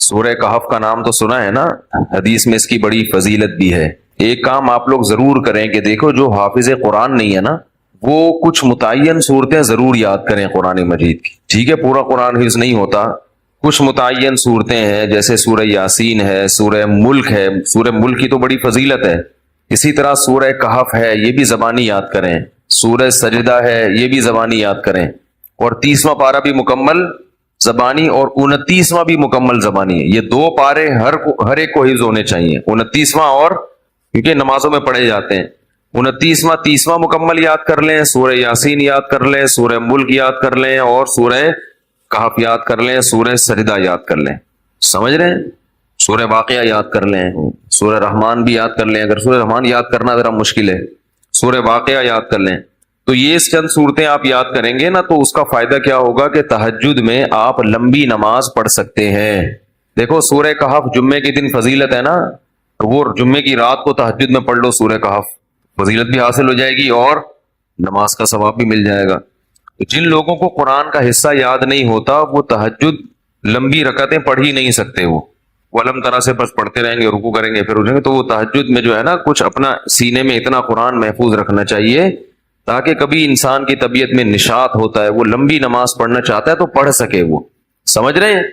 سورہ کہف کا نام تو سنا ہے نا، حدیث میں اس کی بڑی فضیلت بھی ہے۔ ایک کام آپ لوگ ضرور کریں کہ دیکھو جو حافظ قرآن نہیں ہے نا، وہ کچھ متعین صورتیں ضرور یاد کریں قرآن مجید کی۔ ٹھیک ہے، پورا قرآن حفظ نہیں ہوتا، کچھ متعین صورتیں ہیں، جیسے سورہ یاسین ہے، سورہ ملک ہے، سورہ ملک کی تو بڑی فضیلت ہے۔ اسی طرح سورہ کہف ہے، یہ بھی زبانی یاد کریں۔ سورہ سجدہ ہے، یہ بھی زبانی یاد کریں۔ اور 30واں پارہ بھی مکمل زبانی اور 29واں بھی مکمل زبانی ہے۔ یہ دو پارے ہر ایک کو حفظ ہونے چاہیے، 29واں اور کیونکہ نمازوں میں پڑھے جاتے ہیں، 29واں 30واں مکمل یاد کر لیں، سورہ یاسین یاد کر لیں، سورہ ملک یاد کر لیں، اور سورہ کہف یاد کر لیں، سورہ سجدہ یاد کر لیں۔ سمجھ رہے ہیں؟ سورہ واقعہ یاد کر لیں، سورہ رحمان بھی یاد کر لیں، اگر سورہ رحمان یاد کرنا ذرا مشکل ہے، سورہ واقعہ یاد کر لیں۔ تو یہ چند صورتیں آپ یاد کریں گے نا، تو اس کا فائدہ کیا ہوگا کہ تہجد میں آپ لمبی نماز پڑھ سکتے ہیں۔ دیکھو سورہ کہف جمعے کے دن فضیلت ہے نا، وہ جمعے کی رات کو تہجد میں پڑھ لو سورہ کہف، فضیلت بھی حاصل ہو جائے گی اور نماز کا ثواب بھی مل جائے گا۔ جن لوگوں کو قرآن کا حصہ یاد نہیں ہوتا وہ تہجد لمبی رکعتیں پڑھ ہی نہیں سکتے، وہ علم طرح سے بس پڑھتے رہیں گے، رکوع کریں گے پھر اٹھیں گے۔ تو وہ تہجد میں جو ہے نا کچھ اپنا سینے میں اتنا قرآن محفوظ رکھنا چاہیے تاکہ کبھی انسان کی طبیعت میں نشاط ہوتا ہے، وہ لمبی نماز پڑھنا چاہتا ہے تو پڑھ سکے وہ۔ سمجھ رہے ہیں؟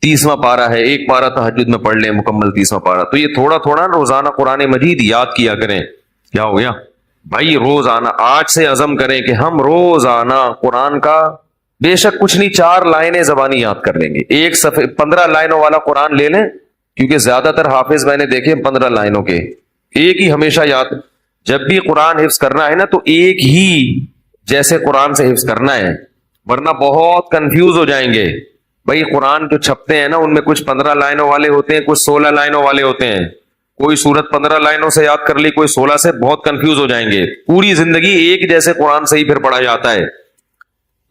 30واں پارہ ہے، ایک پارہ تہجد میں پڑھ لیں مکمل 30واں پارہ۔ تو یہ تھوڑا تھوڑا روزانہ قرآن مجید یاد کیا کریں۔ کیا ہو گیا بھائی؟ روزانہ آج سے عزم کریں کہ ہم روزانہ قرآن کا بے شک کچھ نہیں 4 لائنیں زبانی یاد کر لیں گے۔ ایک صفحے 15 لائنوں والا قرآن لے لیں، کیونکہ زیادہ تر حافظ میں نے دیکھے 15 لائنوں کے، ایک ہی ہمیشہ یاد۔ جب بھی قرآن حفظ کرنا ہے نا تو ایک ہی جیسے قرآن سے حفظ کرنا ہے، ورنہ بہت کنفیوز ہو جائیں گے۔ بھائی قرآن جو چھپتے ہیں نا ان میں کچھ 15 لائنوں والے ہوتے ہیں، کچھ 16 لائنوں والے ہوتے ہیں۔ کوئی سورت 15 لائنوں سے یاد کر لی، کوئی 16 سے، بہت کنفیوز ہو جائیں گے۔ پوری زندگی ایک جیسے قرآن سے ہی پھر پڑھا جاتا ہے۔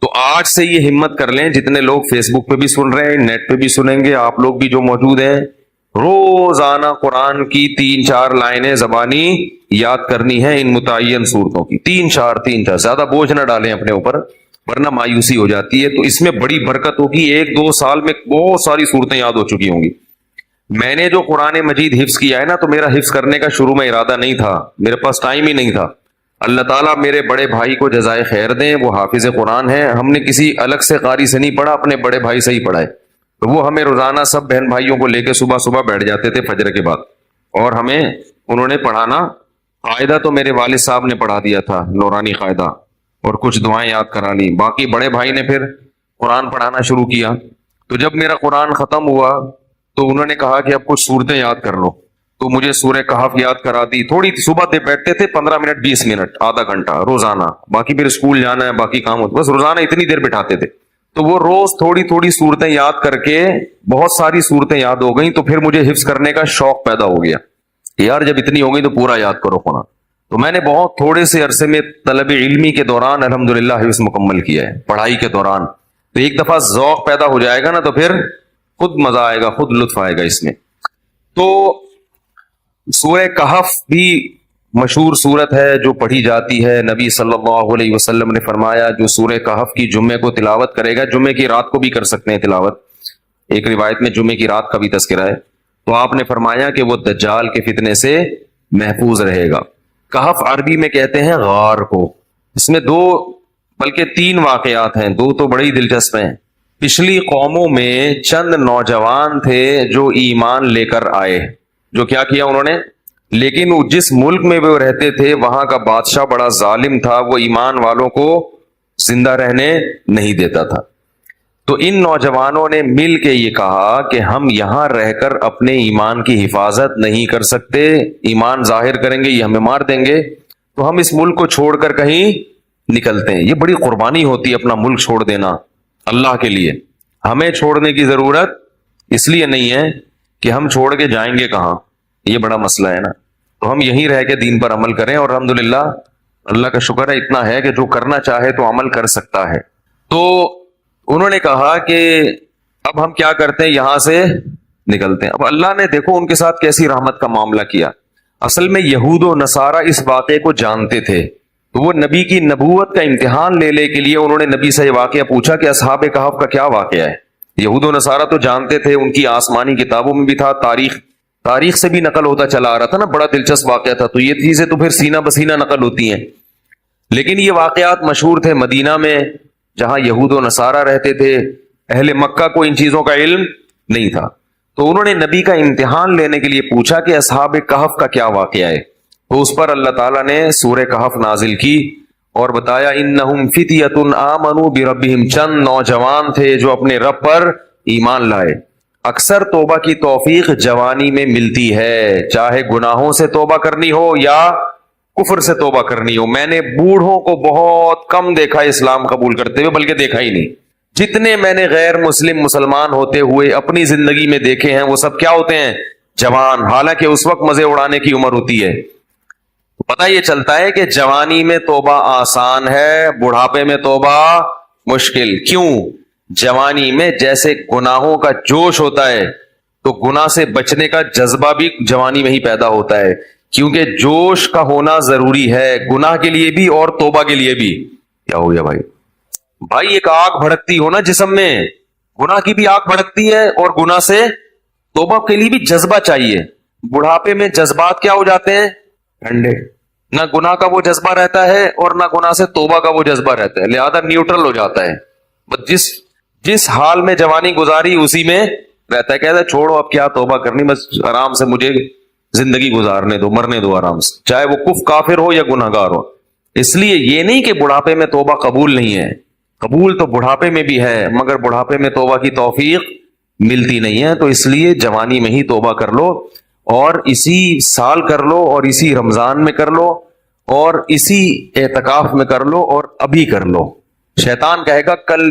تو آج سے یہ ہمت کر لیں، جتنے لوگ فیس بک پہ بھی سن رہے ہیں، نیٹ پہ بھی سنیں گے، آپ لوگ بھی جو موجود ہیں، روزانہ قرآن کی 3-4 لائنیں زبانی یاد کرنی ہے ان متعین صورتوں کی۔ 3-4 زیادہ بوجھ نہ ڈالیں اپنے اوپر ورنہ مایوسی ہو جاتی ہے۔ تو اس میں بڑی برکت ہوگی، 1-2 سال میں بہت ساری صورتیں یاد ہو چکی ہوں گی۔ میں نے جو قرآن مجید حفظ کیا ہے نا، تو میرا حفظ کرنے کا شروع میں ارادہ نہیں تھا، میرے پاس ٹائم ہی نہیں تھا۔ اللہ تعالیٰ میرے بڑے بھائی کو جزائے خیر دیں، وہ حافظ قرآن ہیں، ہم نے کسی الگ سے قاری سے نہیں پڑھا، اپنے بڑے بھائی سے ہی پڑھا ہے۔ تو وہ ہمیں روزانہ سب بہن بھائیوں کو لے کے صبح بیٹھ جاتے تھے فجر کے بعد، اور ہمیں انہوں نے پڑھانا، قاعدہ تو میرے والد صاحب نے پڑھا دیا تھا، نورانی قاعدہ، اور کچھ دعائیں یاد کرا لی۔ باقی بڑے بھائی نے پھر قرآن پڑھانا شروع کیا۔ تو جب میرا قرآن ختم ہوا تو انہوں نے کہا کہ اب کچھ صورتیں یاد کر لو، تو مجھے سورہ کہف یاد کرا دی۔ تھوڑی صبح دے بیٹھتے تھے 15 منٹ 20 منٹ آدھا گھنٹہ روزانہ، باقی پھر اسکول جانا ہے، باقی کام ہوتا، بس روزانہ اتنی دیر بٹھاتے تھے۔ تو وہ روز تھوڑی تھوڑی صورتیں یاد کر کے بہت ساری صورتیں یاد ہو گئیں، تو پھر مجھے حفظ کرنے کا شوق پیدا ہو گیا کہ یار جب اتنی ہو گئی تو پورا یاد کرو قرآن۔ تو میں نے بہت تھوڑے سے عرصے میں طلب علمی کے دوران الحمدللہ حفظ مکمل کیا ہے، پڑھائی کے دوران۔ تو ایک دفعہ ذوق پیدا ہو جائے گا نا تو پھر خود مزہ آئے گا، خود لطف آئے گا اس میں۔ تو سورہ کہف بھی مشہور سورت ہے جو پڑھی جاتی ہے۔ نبی صلی اللہ علیہ وسلم نے فرمایا جو سورہ کہف کی جمعے کو تلاوت کرے گا، جمعے کی رات کو بھی کر سکتے ہیں تلاوت، ایک روایت میں جمعے کی رات کا بھی تذکرہ ہے، تو آپ نے فرمایا کہ وہ دجال کے فتنے سے محفوظ رہے گا۔ کہف عربی میں کہتے ہیں غار کو۔ اس میں 2 بلکہ 3 واقعات ہیں، 2 تو بڑی دلچسپ ہیں۔ پچھلی قوموں میں چند نوجوان تھے جو ایمان لے کر آئے، جو کیا کیا انہوں نے، لیکن وہ جس ملک میں وہ رہتے تھے وہاں کا بادشاہ بڑا ظالم تھا، وہ ایمان والوں کو زندہ رہنے نہیں دیتا تھا۔ تو ان نوجوانوں نے مل کے یہ کہا کہ ہم یہاں رہ کر اپنے ایمان کی حفاظت نہیں کر سکتے، ایمان ظاہر کریں گے یہ ہمیں مار دیں گے، تو ہم اس ملک کو چھوڑ کر کہیں نکلتے ہیں۔ یہ بڑی قربانی ہوتی ہے اپنا ملک چھوڑ دینا اللہ کے لیے۔ ہمیں چھوڑنے کی ضرورت اس لیے نہیں ہے کہ ہم چھوڑ کے جائیں گے کہاں، یہ بڑا مسئلہ ہے نا۔ تو ہم یہیں رہ کے دین پر عمل کریں، اور الحمدللہ اللہ کا شکر ہے اتنا ہے کہ جو کرنا چاہے تو عمل کر سکتا ہے۔ تو انہوں نے کہا کہ اب ہم کیا کرتے ہیں، یہاں سے نکلتے ہیں۔ اب اللہ نے دیکھو ان کے ساتھ کیسی رحمت کا معاملہ کیا۔ اصل میں یہود و نصارہ اس واقعے کو جانتے تھے، تو وہ نبی کی نبوت کا امتحان لے کے لیے انہوں نے نبی سے یہ واقعہ پوچھا کہ اصحاب کہف کا کیا واقعہ ہے۔ یہود و نصارہ تو جانتے تھے، ان کی آسمانی کتابوں میں بھی تھا، تاریخ سے بھی نقل ہوتا چلا آ رہا تھا نا، بڑا دلچسپ واقعہ تھا، تو یہ چیزیں تو پھر سینہ بسینہ نقل ہوتی ہیں. لیکن یہ واقعات مشہور تھے مدینہ میں جہاں یہود و نصارہ رہتے تھے. اہل مکہ کو ان چیزوں کا علم نہیں تھا، تو انہوں نے نبی کا امتحان لینے کے لیے پوچھا کہ اصحاب کہف کا کیا واقعہ ہے. تو اس پر اللہ تعالیٰ نے سورہ کہف نازل کی اور بتایا انہم فتیۃ آمنوا بربہم، چند نوجوان تھے جو اپنے رب پر ایمان لائے. اکثر توبہ کی توفیق جوانی میں ملتی ہے، چاہے گناہوں سے توبہ کرنی ہو یا کفر سے توبہ کرنی ہو. میں نے بوڑھوں کو بہت کم دیکھا اسلام قبول کرتے ہوئے، بلکہ دیکھا ہی نہیں. جتنے میں نے غیر مسلمان ہوتے ہوئے اپنی زندگی میں دیکھے ہیں وہ سب کیا ہوتے ہیں؟ جوان. حالانکہ اس وقت مزے اڑانے کی عمر ہوتی ہے. پتہ یہ چلتا ہے کہ جوانی میں توبہ آسان ہے، بڑھاپے میں توبہ مشکل. کیوں؟ جوانی میں جیسے گناہوں کا جوش ہوتا ہے تو گناہ سے بچنے کا جذبہ بھی جوانی میں ہی پیدا ہوتا ہے، کیونکہ جوش کا ہونا ضروری ہے گناہ کے لیے بھی اور توبہ کے لیے بھی. کیا ہو گیا بھائی ایک آگ بھڑکتی ہو نا جسم میں، گناہ کی بھی آگ بھڑکتی ہے اور گناہ سے توبہ کے لیے بھی جذبہ چاہیے. بڑھاپے میں جذبات کیا ہو جاتے ہیں؟ ٹھنڈے. نہ گناہ کا وہ جذبہ رہتا ہے اور نہ گناہ سے توبہ کا وہ جذبہ رہتا ہے، لہذا نیوٹرل ہو جاتا ہے. بس جس حال میں جوانی گزاری اسی میں رہتا ہے. کہتا ہے چھوڑو اب کیا توبہ کرنی، بس آرام سے مجھے زندگی گزارنے دو، مرنے دو آرام سے، چاہے وہ کافر ہو یا گناہ گار ہو. اس لیے یہ نہیں کہ بڑھاپے میں توبہ قبول نہیں ہے، قبول تو بڑھاپے میں بھی ہے، مگر بڑھاپے میں توبہ کی توفیق ملتی نہیں ہے. تو اس لیے جوانی میں ہی توبہ کر لو، اور اسی سال کر لو، اور اسی رمضان میں کر لو، اور اسی اعتکاف میں کر لو، اور ابھی کر لو. شیطان کہے گا کل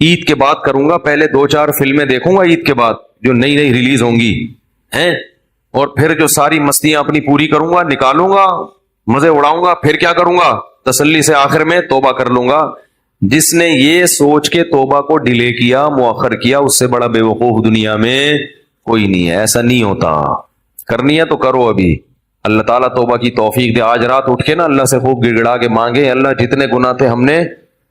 عید کے بعد کروں گا، پہلے 2-4 فلمیں دیکھوں گا عید کے بعد جو نئی ریلیز ہوں گی ہیں، اور پھر جو ساری مستیاں اپنی پوری کروں گا، نکالوں گا، مزے اڑاؤں گا، پھر کیا کروں گا؟ تسلی سے آخر میں توبہ کر لوں گا. جس نے یہ سوچ کے توبہ کو ڈیلے کیا، مؤخر کیا، اس سے بڑا بے وقوف دنیا میں کوئی نہیں ہے. ایسا نہیں ہوتا. کرنی ہے تو کرو ابھی. اللہ تعالیٰ توبہ کی توفیق دے. آج رات اٹھ کے نا اللہ سے خوب گڑ گڑا کے مانگے، اللہ جتنے گناہ تھے ہم نے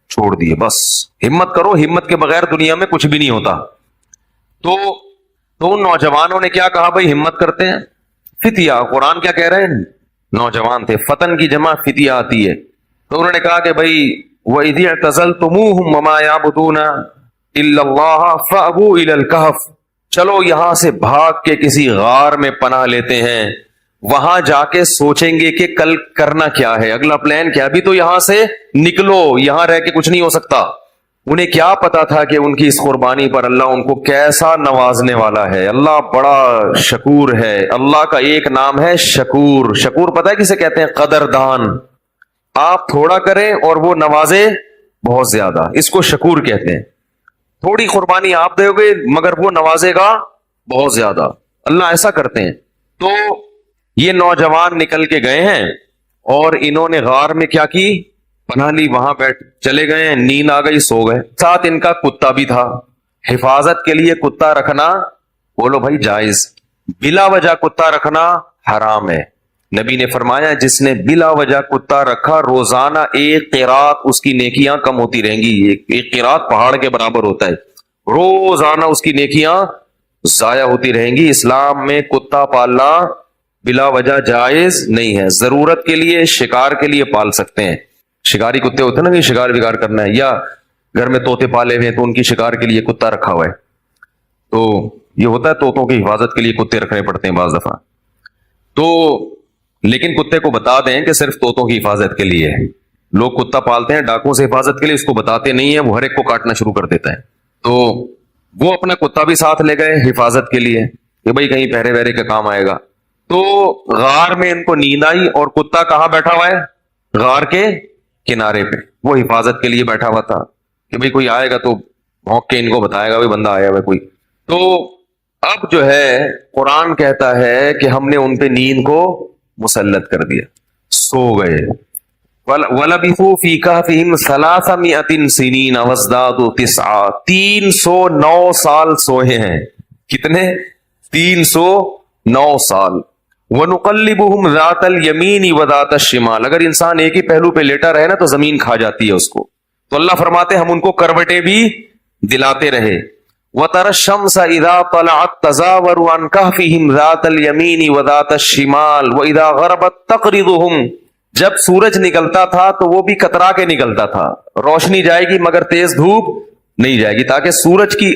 چھوڑ دیے. بس ہمت کرو، ہمت کے بغیر دنیا میں کچھ بھی نہیں ہوتا. تو ان نوجوانوں نے کیا کہا بھائی ہمت کرتے ہیں. فتیہ، قرآن کیا کہہ رہے ہیں؟ نوجوان تھے. فتن کی جمع فتیہ آتی ہے. تو انہوں نے کہا کہ بھائی وَإِذِ اعْتَزَلْتُمُوهُمْ وَمَا يَعْبُدُونَ إِلَّا اللَّهَ فَأْوُوا إِلَى الْكَهْفِ، چلو یہاں سے بھاگ کے کسی غار میں پناہ لیتے ہیں، وہاں جا کے سوچیں گے کہ کل کرنا کیا ہے، اگلا پلان کیا. ابھی تو یہاں سے نکلو، یہاں رہ کے کچھ نہیں ہو سکتا. انہیں کیا پتا تھا کہ ان کی اس قربانی پر اللہ ان کو کیسا نوازنے والا ہے. اللہ بڑا شکور ہے. اللہ کا ایک نام ہے شکور. شکور پتہ ہے کسے کہتے ہیں؟ قدردان. آپ تھوڑا کریں اور وہ نوازے بہت زیادہ، اس کو شکور کہتے ہیں. تھوڑی قربانی آپ دو گے مگر وہ نوازے گا بہت زیادہ. اللہ ایسا کرتے ہیں. تو یہ نوجوان نکل کے گئے ہیں اور انہوں نے غار میں کیا کی؟ پناہ لی. وہاں بیٹھ چلے گئے ہیں، نیند آ گئی، سو گئے. ساتھ ان کا کتا بھی تھا. حفاظت کے لیے کتا رکھنا بولو بھائی جائز، بلا وجہ کتا رکھنا حرام ہے. نبی نے فرمایا جس نے بلا وجہ کتا رکھا روزانہ ایک قیرات اس کی نیکیاں کم ہوتی رہیں گی. ایک قیرات پہاڑ کے برابر ہوتا ہے. روزانہ اس کی نیکیاں ضائع ہوتی رہیں گی. اسلام میں کتا پالنا بلا وجہ جائز نہیں ہے. ضرورت کے لیے، شکار کے لیے پال سکتے ہیں. شکاری کتے ہوتے ہیں نا کہ شکار وکار کرنا ہے، یا گھر میں طوطے پالے ہوئے ہیں تو ان کی شکار کے لیے کتا رکھا ہوا ہے. تو یہ ہوتا ہے طوطوں کی حفاظت کے لیے کتے رکھنے پڑتے ہیں بعض دفعہ. تو لیکن کتے کو بتا دیں کہ صرف طوطوں کی حفاظت کے لیے ہے. لوگ کتا پالتے ہیں ڈاکوں سے حفاظت کے لیے، اس کو بتاتے نہیں ہیں، وہ ہر ایک کو کاٹنا شروع کر دیتا ہے. تو وہ اپنا کتا بھی ساتھ لے گئے حفاظت کے لیے کہ بھائی کہیں پہرے وہرے کا کام آئے گا. تو غار میں ان کو نیند آئی اور کتا کہاں بیٹھا ہوا ہے؟ غار کے کنارے پہ. وہ حفاظت کے لیے بیٹھا ہوا تھا کہ بھئی کوئی آئے گا تو بھونک کے ان کو بتائے گا بھئی بندہ آیا ہوا کوئی. تو اب جو ہے قرآن کہتا ہے کہ ہم نے ان پہ نیند کو مسلط کر دیا، سو گئے. وَلَبِثُوا فِي كَهْفِهِمْ 300 سِنِينَ وَازْدَادُوا 9 309 سال سوئے ہیں. کتنے؟ 309 سال. وَنُقَلِّبُهُمْ ذَاتَ الْيَمِينِ وَذَاتَ الشِّمَالِ، اگر انسان ایک ہی پہلو پہ لیٹا رہے نا تو زمین کھا جاتی ہے اس کو. تو اللہ فرماتے ہم ان کو کروٹیں بھی دلاتے رہے. وَتَرَى الشَّمْسَ إِذَا طَلَعَتْ تَزَاوَرُ عَنْ كَهْفِهِمْ ذَاتَ الْيَمِينِ وَذَاتَ الشِّمَالِ وَإِذَا غَرَبَتْ تَقْرِضُهُمْ. جب سورج نکلتا تھا تو وہ بھی کترا کے نکلتا تھا، روشنی جائے گی مگر تیز دھوپ نہیں جائے گی، تاکہ سورج کی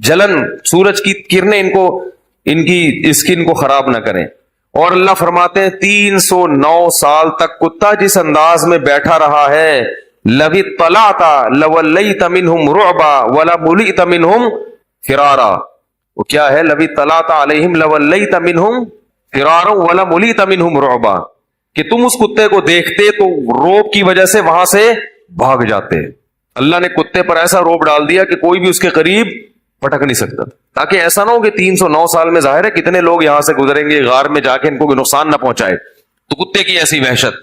جلن، سورج کی کرنیں ان کی اسکن کو خراب نہ کریں. اور اللہ فرماتے ہیں 309 سال تک کتا جس انداز میں بیٹھا رہا ہے، لَوِ اطَّلَعْتَ لَوَلَّيْتَ مِنْهُمْ رُعْبًا وَلَمُلِئْتَ مِنْهُمْ فِرَارًا. وہ کیا ہے؟ لَوِ اطَّلَعْتَ عَلَيْهِمْ لَوَلَّيْتَ مِنْهُمْ فِرَارًا وَلَمُلِئْتَ مِنْهُمْ رُعْبًا. کہ تم اس کتے کو دیکھتے تو روب کی وجہ سے وہاں سے بھاگ جاتے. اللہ نے کتے پر ایسا روب ڈال دیا کہ کوئی بھی اس کے قریب پٹک نہیں سکتا، تاکہ ایسا نہ ہو کہ 309 سال میں ظاہر ہے کتنے لوگ یہاں سے گزریں گے، غار میں جا کے ان کو نقصان نہ پہنچائے. تو کتے کی ایسی وحشت.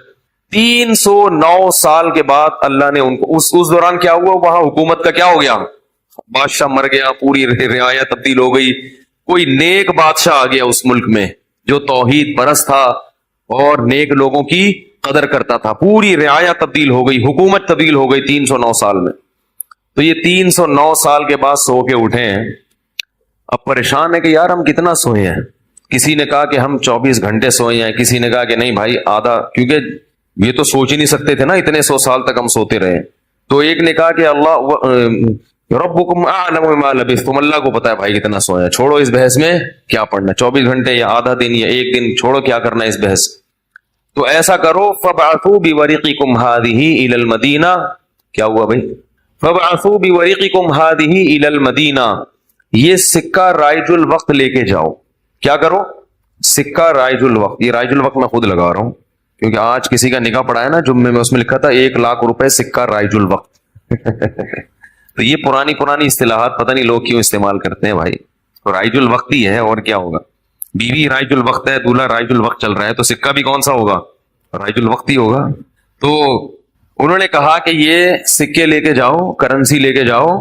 309 سال کے بعد اللہ نے ان کو اس دوران کیا ہوا؟ وہاں حکومت کا کیا ہو گیا؟ بادشاہ مر گیا، پوری رعایا تبدیل ہو گئی، کوئی نیک بادشاہ آ گیا اس ملک میں جو توحید پرست تھا اور نیک لوگوں کی قدر کرتا تھا. پوری رعایا تبدیل ہو گئی، حکومت تبدیل ہو گئی 309 سال میں. تو یہ 309 سال کے بعد سو کے اٹھے ہیں، اب پریشان ہے کہ یار ہم کتنا سوئے ہیں. کسی نے کہا کہ ہم 24 گھنٹے سوئے ہیں، کسی نے کہا کہ نہیں بھائی آدھا، کیونکہ یہ تو سوچ ہی نہیں سکتے تھے نا اتنے 100 سال تک ہم سوتے رہے. تو ایک نے کہا کہ اللہ ربکم اعلم بما لبثتم، اللہ کو پتا ہے بھائی کتنا سوئے ہیں، چھوڑو اس بحث میں کیا پڑھنا، 24 گھنٹے یا آدھا دن یا ایک دن، چھوڑو کیا کرنا اس بحث. تو ایسا کرو فبعثوا بورقکم هذه الى المدینہ. کیا ہوا بھائی؟ فبعثوا بورقکم هذه الى المدینہ، یہ سکہ رائج الوقت لے کے جاؤ. کیا کرو؟ سکہ رائج الوقت. یہ رائج الوقت میں خود لگا رہا ہوں کیونکہ آج کسی کا نکاح پڑا ہے نا جمعے میں، اس میں لکھا تھا 1,00,000 روپے سکہ رائج الوقت. تو یہ پرانی اصطلاحات پتہ نہیں لوگ کیوں استعمال کرتے ہیں بھائی. تو رائج الوقت ہی ہے اور کیا ہوگا. بیوی رائج الوقت ہے، دولہا رائج الوقت چل رہا ہے، تو سکہ بھی کون سا ہوگا؟ رائج الوقت ہی ہوگا. تو انہوں نے کہا کہ یہ سکے لے کے جاؤ، کرنسی لے کے جاؤ.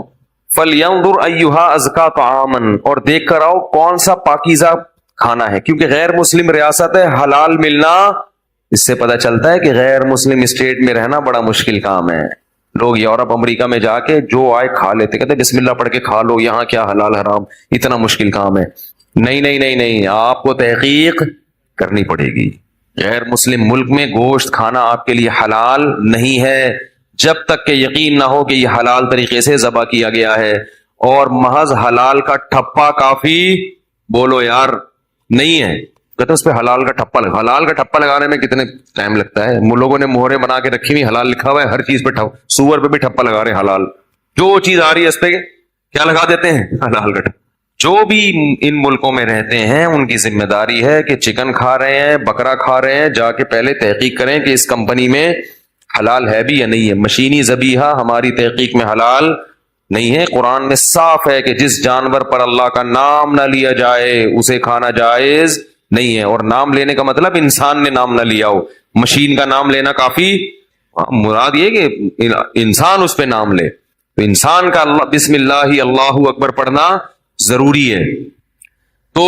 فَلْيَنْظُرْ أَيُّهَا أَزْكَىٰ طَعَامًا، اور دیکھ کر آؤ کون سا پاکیزہ کھانا ہے، کیونکہ غیر مسلم ریاست ہے، حلال ملنا، اس سے پتہ چلتا ہے کہ غیر مسلم اسٹیٹ میں رہنا بڑا مشکل کام ہے. لوگ یورپ امریکہ میں جا کے جو آئے کھا لیتے، کہتے بسم اللہ پڑھ کے کھا لو، یہاں کیا حلال حرام، اتنا مشکل کام ہے. نہیں، آپ کو تحقیق کرنی پڑے گی. غیر مسلم ملک میں گوشت کھانا آپ کے لیے حلال نہیں ہے جب تک کہ یقین نہ ہو کہ یہ حلال طریقے سے ذبح کیا گیا ہے. اور محض حلال کا ٹھپا کافی بولو یار نہیں ہے، کہتے اس پہ حلال کا ٹھپا لگا. حلال کا ٹھپا لگانے میں کتنے ٹائم لگتا ہے. لوگوں نے مہرے بنا کے رکھی ہوئی، حلال لکھا ہوا ہے، ہر چیز پہ سور پہ بھی ٹھپا لگا رہے ہیں حلال. جو چیز آ رہی ہے اس پہ کیا لگا دیتے ہیں؟ حلال کا ٹھپا. جو بھی ان ملکوں میں رہتے ہیں ان کی ذمہ داری ہے کہ چکن کھا رہے ہیں، بکرا کھا رہے ہیں، جا کے پہلے تحقیق کریں کہ اس کمپنی میں حلال ہے بھی یا نہیں ہے. مشینی ذبیحہ ہماری تحقیق میں حلال نہیں ہے. قرآن میں صاف ہے کہ جس جانور پر اللہ کا نام نہ لیا جائے اسے کھانا جائز نہیں ہے. اور نام لینے کا مطلب انسان نے نام نہ لیا ہو، مشین کا نام لینا کافی، مراد یہ کہ انسان اس پہ نام لے. تو انسان کا اللہ بسم اللہ اللہ اکبر پڑھنا ضروری ہے. تو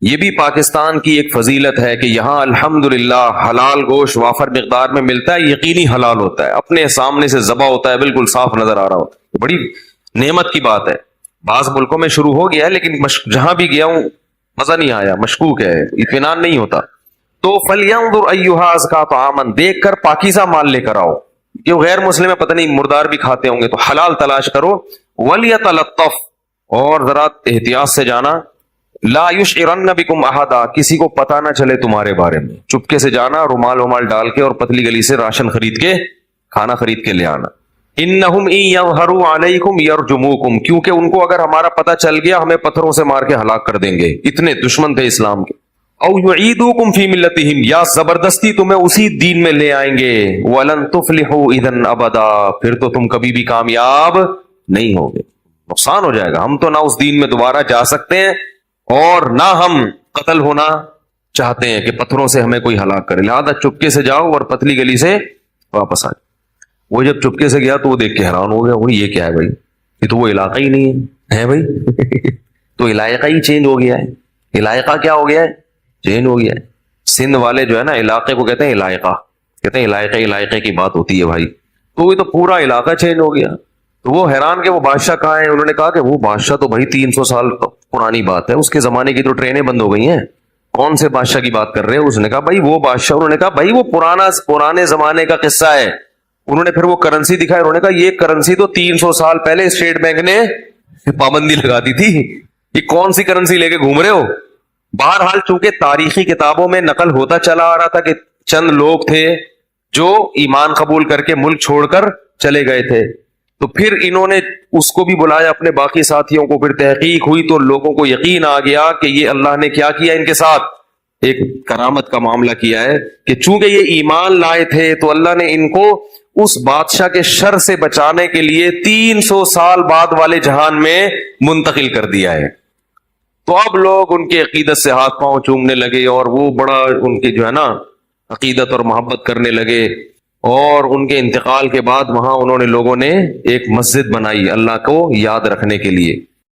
یہ بھی پاکستان کی ایک فضیلت ہے کہ یہاں الحمدللہ حلال گوشت وافر مقدار میں ملتا ہے، یقینی حلال ہوتا ہے، اپنے سامنے سے ذبح ہوتا ہے، بالکل صاف نظر آ رہا ہوتا ہے. بڑی نعمت کی بات ہے. بعض ملکوں میں شروع ہو گیا ہے لیکن جہاں بھی گیا ہوں مزہ نہیں آیا، مشکوک ہے، اطمینان نہیں ہوتا. تو فَلْيَنْظُرْ أَيُّهَا أَزْكَىٰ طَعَامًا، دیکھ کر پاکیزہ مال لے کر آؤ. جو غیر مسلم ہے پتہ نہیں مردار بھی کھاتے ہوں گے، تو حلال تلاش کرو. وَلْيَتَلَطَّفْ، اور ذرا احتیاط سے جانا. لا يشعرن بكم احدا، کسی کو پتہ نہ چلے تمہارے بارے میں. چپکے سے جانا، رومال ڈال کے اور پتلی گلی سے راشن خرید کے، کھانا خرید کے لے آنا. انہم ان یظہروا علیکم یرجموکم، کیونکہ ان کو اگر ہمارا پتہ چل گیا ہمیں پتھروں سے مار کے ہلاک کر دیں گے، اتنے دشمن تھے اسلام کے. او یعیدوکم فی ملتہم، یا زبردستی تمہیں اسی دین میں لے آئیں گے. ولن تفلحوا اذا ابدا، پھر تو تم کبھی بھی کامیاب نہیں ہوگے، نقصان ہو جائے گا. ہم تو نہ اس دین میں دوبارہ جا سکتے ہیں اور نہ ہم قتل ہونا چاہتے ہیں کہ پتھروں سے ہمیں کوئی ہلاک کرے. لہذا چپکے سے جاؤ اور پتلی گلی سے واپس آ جاؤ. وہ جب چپکے سے گیا تو وہ دیکھ کے حیران ہو گیا، وہ یہ کیا ہے بھائی، یہ تو وہ علاقہ ہی نہیں ہے بھائی. تو علاقہ ہی چینج ہو گیا ہے. علاقہ کیا ہو گیا ہے؟ چینج ہو گیا ہے. سندھ والے جو ہے نا علاقے کو کہتے ہیں علاقہ، کہتے ہیں علاقے کی بات ہوتی ہے بھائی. تو یہ تو پورا علاقہ چینج ہو گیا. تو وہ حیران کہ وہ بادشاہ کہاں ہے. انہوں نے کہا کہ وہ بادشاہ تو بھائی 300 سال پرانی بات ہے, اس کے زمانے کی تو ٹرینیں بند ہو گئی ہیں, کون سے بادشاہ کی بات کر رہے ہیں. اس نے کہا بھائی وہ بادشاہ. انہوں نے کہا بھائی وہ پرانے زمانے کا قصہ ہے. انہوں نے پھر وہ کرنسی دکھائی. انہوں نے کہا یہ کرنسی تو 300 سال پہلے اسٹیٹ بینک نے پابندی لگا دی تھی, یہ کون سی کرنسی لے کے گھوم رہے ہو. بہرحال چونکہ تاریخی کتابوں میں نقل ہوتا چلا آ رہا تھا کہ چند لوگ تھے جو ایمان قبول کر کے ملک چھوڑ کر چلے گئے تھے, تو پھر انہوں نے اس کو بھی بلایا اپنے باقی ساتھیوں کو. پھر تحقیق ہوئی تو لوگوں کو یقین آ گیا کہ یہ اللہ نے کیا کیا ان کے ساتھ, ایک کرامت کا معاملہ کیا ہے کہ چونکہ یہ ایمان لائے تھے تو اللہ نے ان کو اس بادشاہ کے شر سے بچانے کے لیے 300 سال بعد والے جہان میں منتقل کر دیا ہے. تو اب لوگ ان کے عقیدت سے ہاتھ پاؤں چومنے لگے اور وہ بڑا ان کے جو ہے نا عقیدت اور محبت کرنے لگے. اور ان کے انتقال کے بعد وہاں انہوں نے لوگوں نے ایک مسجد بنائی اللہ کو یاد رکھنے کے لیے.